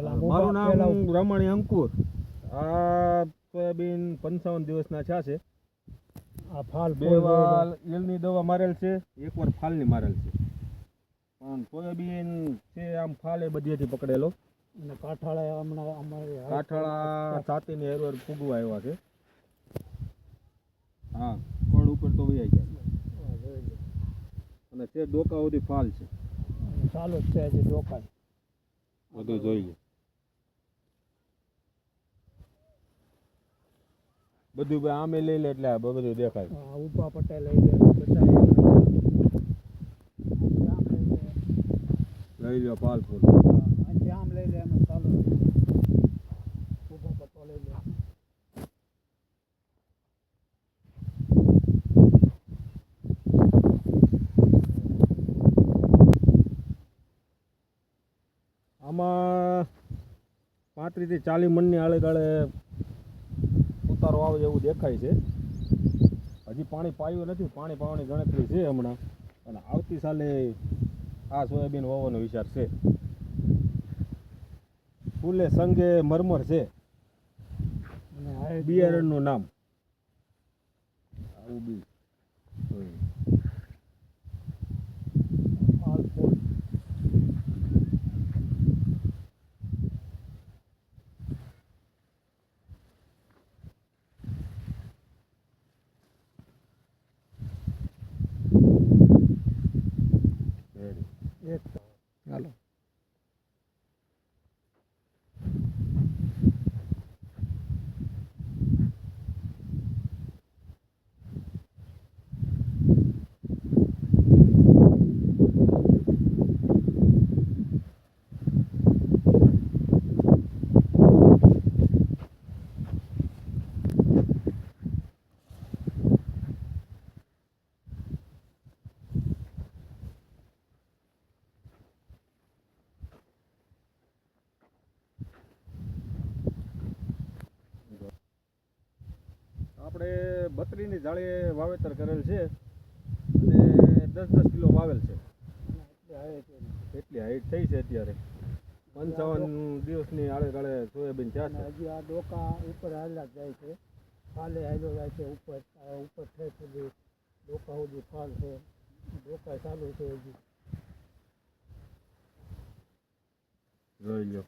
મારું નામ રમણી અંકુર. આ સોયાબીન 55 દિવસના થયા છે. આ ફાલ 2 વાર ઈયળની દવા મારેલ છે, 1 વાર ફાલની મારેલ છે. પણ સોયાબીન છે આમ ફાલે બધેથી પકડેલો. અને કાઠાળા હમણાં અમારે કાઠાળા છાતીની હેરવાર ફૂગવા આવ્યા છે. હા, ફળ ઉપર તો વહી ગયા અને તે ડોકા સુધી ફાલ છે. ચાલુ જ છે હજી ડોકાય બધું જોઈ લે. બધું ભાઈ આમે લઈ લે એટલે બધું દેખાય. ઉપા પટેલ લઈ લે બધા લઈ લો પાલ ફૂલ. આમ લઈ લે એમ ચાલુ ઉપા પટેલ લઈ લે. આમાં 35 થી 40 મણની આળે ગાળે ઉતારો આવે એવું દેખાય છે. હજી પાણી પાયું નથી, પાણી પાવાની ગણતરી છે હમણાં. અને આવતી સાલે આ સોયાબીન વાવવાનો વિચાર છે. ફૂલે સંગે મરમર છે બિયારણનું નામ. આવું બી હાલો આપણે 32ની જાળીએ વાવેતર કરેલ છે અને 10-10 કિલો વાવેલ છે. એટલી હાઈટ થઈ છે અત્યારે. 55 દિવસની આળે ગાળે સોયાબીન થયા છે. હજી આ ડોકા ઉપર હાલ્યા જાય છે, ફાલે હાલ્યો જાય છે ઉપર ઉપર થઈ સુધી ડોકા સુધી ફાલ છે, ડોકા ચાલુ છે હજી. જોઈ લો.